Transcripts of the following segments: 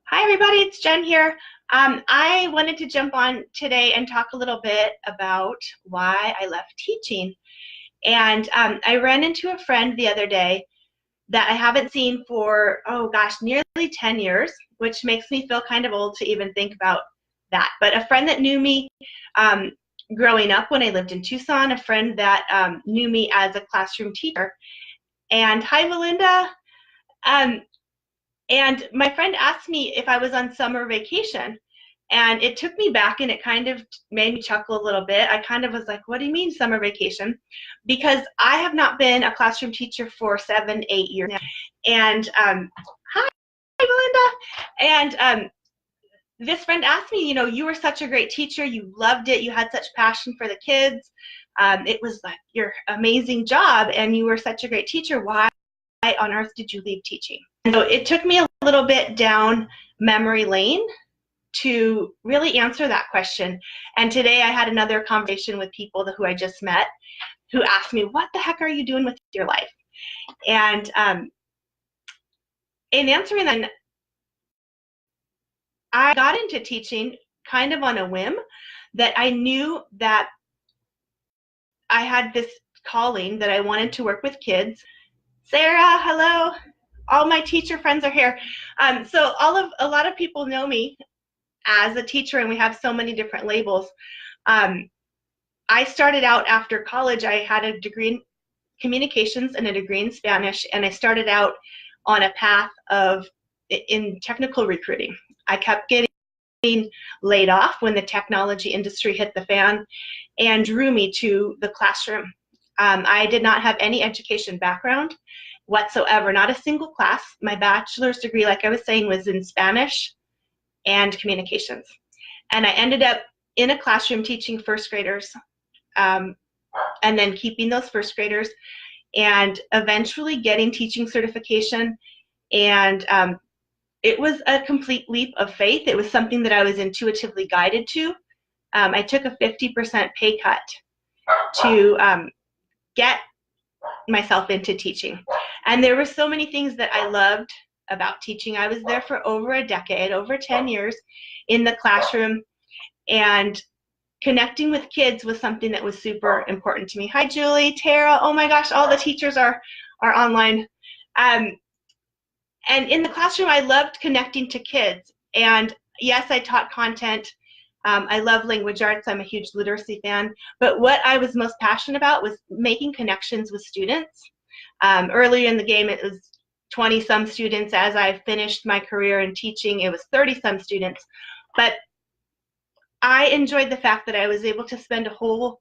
Hi, everybody. It's Jen here. I wanted to jump on today and talk a little bit about why I left teaching. And I ran into a friend the other day that I haven't seen for, oh gosh, nearly 10 years, which makes me feel kind of old to even think about that. But a friend that knew me um, growing up when I lived in Tucson, a friend that knew me as a classroom teacher. And hi, Melinda. Um, and my friend asked me if I was on summer vacation. And it took me back and it kind of made me chuckle a little bit. I kind of was like, what do you mean summer vacation? Because I have not been a classroom teacher for 7, 8 years now. And hi, Melinda. And this friend asked me, you were such a great teacher. You loved it. You had such passion for the kids. It was like your amazing job and you were such a great teacher. Why on earth did you leave teaching? And so it took me a little bit down memory lane to really answer that question. And today I had another conversation with people who I just met who asked me, what the heck are you doing with your life? And in answering that, I got into teaching kind of on a whim, that I knew that I had this calling that I wanted to work with kids. Sarah, hello. All my teacher friends are here. So a lot of people know me as a teacher, and we have so many different labels. I started out after college. I had a degree in communications and a degree in Spanish, and I started out on a path in technical recruiting. I kept getting laid off when the technology industry hit the fan and drew me to the classroom. I did not have any education background whatsoever, not a single class. My bachelor's degree, like I was saying, was in Spanish and communications. And I ended up in a classroom teaching first graders, and then keeping those first graders, and eventually getting teaching certification. And it was a complete leap of faith. It was something that I was intuitively guided to. I took a 50% pay cut to get myself into teaching. And there were so many things that I loved about teaching. I was there for over a decade, over 10 years in the classroom, and connecting with kids was something that was super important to me. Hi, Julie, Tara. Oh my gosh, all the teachers are online. And in the classroom, I loved connecting to kids. And yes, I taught content. I love language arts. I'm a huge literacy fan. But what I was most passionate about was making connections with students. Earlier in the game, it was 20-some students. As I finished my career in teaching, it was 30-some students. But I enjoyed the fact that I was able to spend a whole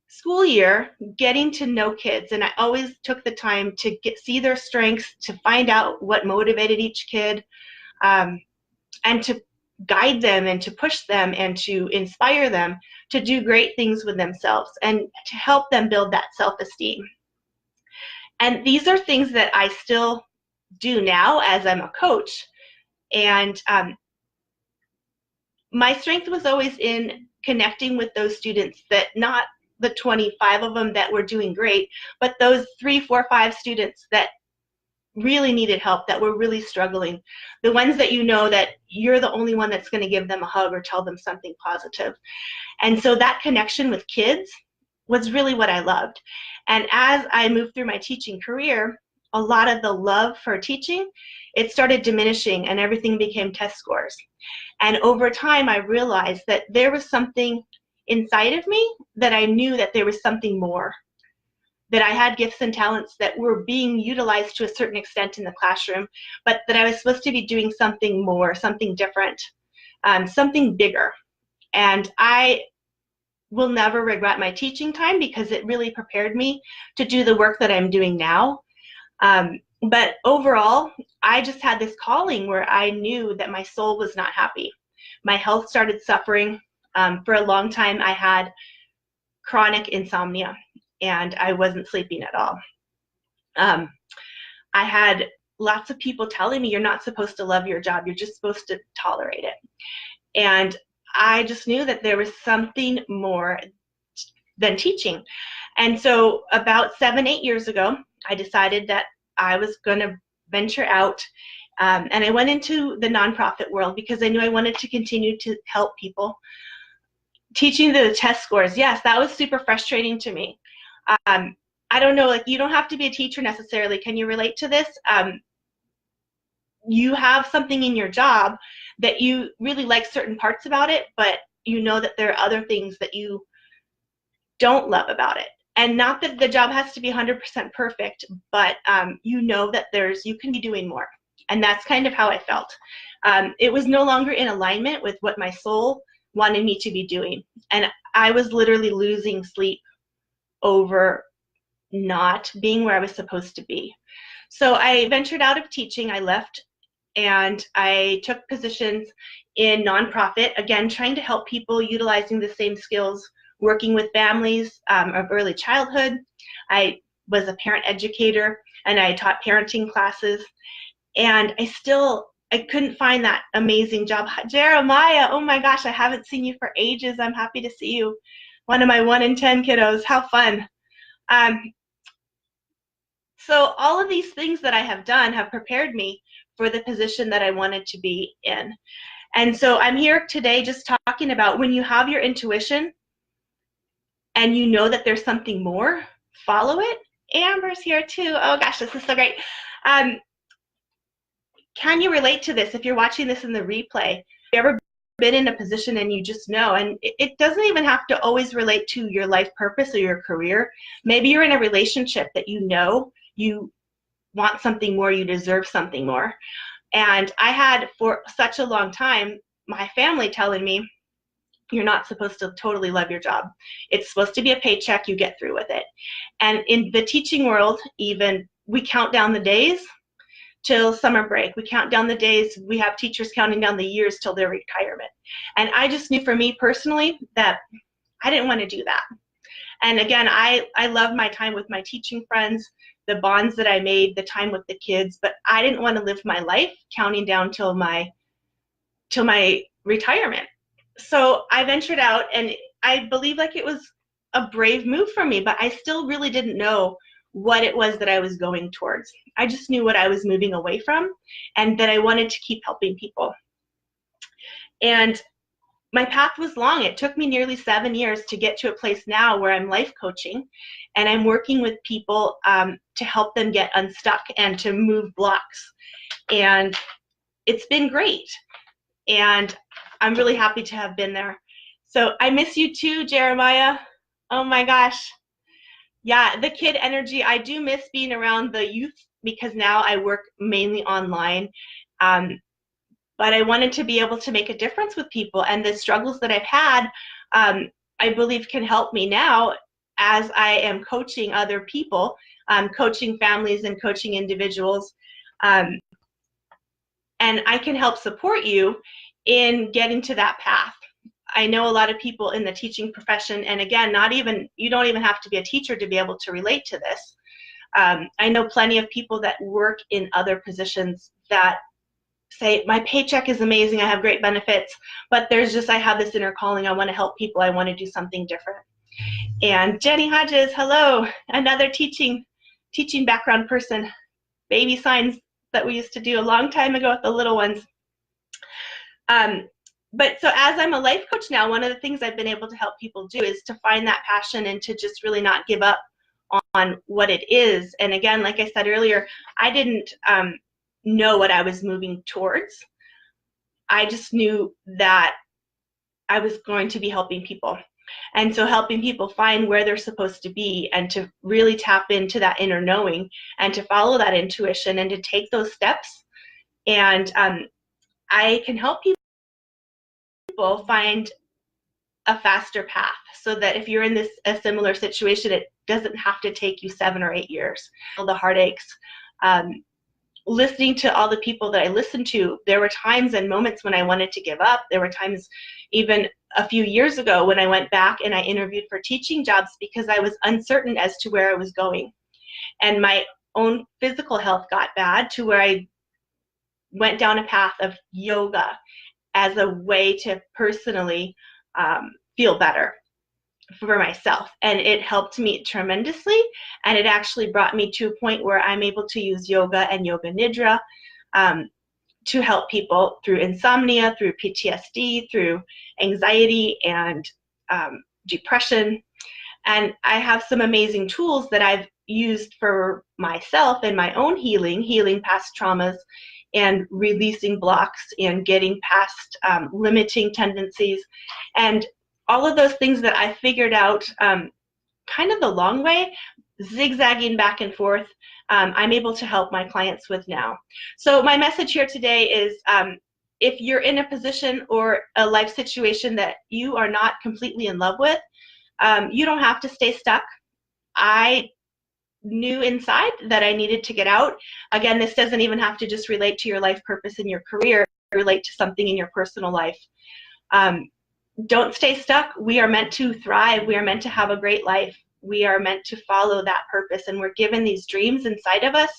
school year getting to know kids, and I always took the time to see their strengths, to find out what motivated each kid, and to guide them and to push them and to inspire them to do great things with themselves and to help them build that self-esteem. And these are things that I still do now as I'm a coach. And my strength was always in connecting with those students, that not the 25 of them that were doing great, but those 3, 4, 5 students that really needed help, that were really struggling, the ones that you know that you're the only one that's going to give them a hug or tell them something positive. And so that connection with kids was really what I loved. And as I moved through my teaching career, a lot of the love for teaching, it started diminishing and everything became test scores. And over time, I realized that there was something inside of me that I knew that there was something more, that I had gifts and talents that were being utilized to a certain extent in the classroom, but that I was supposed to be doing something more, something different, something bigger. And I will never regret my teaching time because it really prepared me to do the work that I'm doing now. But overall, I just had this calling where I knew that my soul was not happy. My health started suffering. For a long time, I had chronic insomnia, and I wasn't sleeping at all. I had lots of people telling me, you're not supposed to love your job, you're just supposed to tolerate it. And I just knew that there was something more than teaching. And so about 7, 8 years ago, I decided that I was going to venture out And I went into the nonprofit world because I knew I wanted to continue to help people. Teaching the test scores, yes, that was super frustrating to me. I don't know, like, you don't have to be a teacher necessarily. Can you relate to this? You have something in your job that you really like certain parts about it, but you know that there are other things that you don't love about it. And not that the job has to be 100% perfect, but you know that you can be doing more. And that's kind of how I felt. It was no longer in alignment with what my soul wanted me to be doing. And I was literally losing sleep over not being where I was supposed to be. So I ventured out of teaching. I left and I took positions in nonprofit, again, trying to help people utilizing the same skills, working with families of early childhood. I was a parent educator and I taught parenting classes. And I couldn't find that amazing job. Jeremiah, oh my gosh, I haven't seen you for ages. I'm happy to see you. One of my 1 in 10 kiddos. How fun. So all of these things that I have done have prepared me for the position that I wanted to be in. And so I'm here today just talking about when you have your intuition and you know that there's something more, follow it. Amber's here too. Oh gosh, this is so great. Can you relate to this if you're watching this in the replay? Have you ever been in a position and you just know, and it doesn't even have to always relate to your life purpose or your career. Maybe you're in a relationship that you know you want something more, you deserve something more. And I had for such a long time my family telling me, you're not supposed to totally love your job. It's supposed to be a paycheck, you get through with it. And in the teaching world, even, we count down the days till summer break. We count down the days. We have teachers counting down the years till their retirement. And I just knew for me personally that I didn't want to do that. And again, I love my time with my teaching friends, the bonds that I made, the time with the kids, but I didn't want to live my life counting down till my retirement. So I ventured out, and I believe like it was a brave move for me, but I still really didn't know what it was that I was going towards. I just knew what I was moving away from and that I wanted to keep helping people. And my path was long. It took me nearly 7 years to get to a place now where I'm life coaching and I'm working with people to help them get unstuck and to move blocks. And it's been great. And I'm really happy to have been there. So I miss you too, Jeremiah. Oh my gosh. Yeah, the kid energy. I do miss being around the youth because now I work mainly online. But I wanted to be able to make a difference with people, and the struggles that I've had, I believe can help me now as I am coaching other people, coaching families and coaching individuals. And I can help support you in getting to that path. I know a lot of people in the teaching profession, and again, you don't even have to be a teacher to be able to relate to this. I know plenty of people that work in other positions that say, my paycheck is amazing, I have great benefits, but I have this inner calling, I want to help people, I want to do something different. And Jenny Hodges, hello, another teaching background person, baby signs that we used to do a long time ago with the little ones. But so as I'm a life coach now, one of the things I've been able to help people do is to find that passion and to just really not give up on what it is. And again, like I said earlier, I didn't know what I was moving towards. I just knew that I was going to be helping people. And so helping people find where they're supposed to be and to really tap into that inner knowing and to follow that intuition and to take those steps. And I can help people find a faster path so that if you're in a similar situation, it doesn't have to take you 7 or 8 years. All the heartaches. Listening to all the people that I listened to, there were times and moments when I wanted to give up. There were times even a few years ago when I went back and I interviewed for teaching jobs because I was uncertain as to where I was going. And my own physical health got bad to where I went down a path of yoga as a way to personally feel better for myself, and it helped me tremendously, and it actually brought me to a point where I'm able to use yoga and yoga nidra to help people through insomnia, through PTSD, through anxiety and depression. And I have some amazing tools that I've used for myself and my own healing past traumas and releasing blocks and getting past limiting tendencies. And all of those things that I figured out kind of the long way, zigzagging back and forth, I'm able to help my clients with now. So my message here today is if you're in a position or a life situation that you are not completely in love with, you don't have to stay stuck. I knew inside that I needed to get out. Again, this doesn't even have to just relate to your life purpose in your career, relate to something in your personal life. Don't stay stuck. We are meant to thrive. We are meant to have a great life. We are meant to follow that purpose, and we're given these dreams inside of us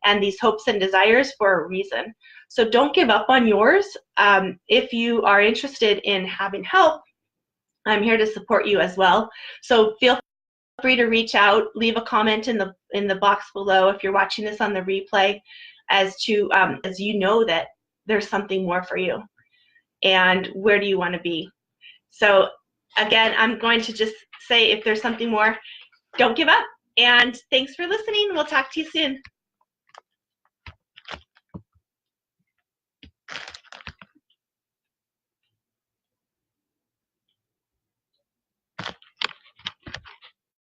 and these hopes and desires for a reason. So don't give up on yours. If you are interested in having help, I'm here to support you as well. So feel free to reach out, leave a comment in the box below if you're watching this on the replay, as to as you know that there's something more for you and where do you want to be. So again, I'm going to just say, if there's something more, don't give up. And thanks for listening. We'll talk to you soon.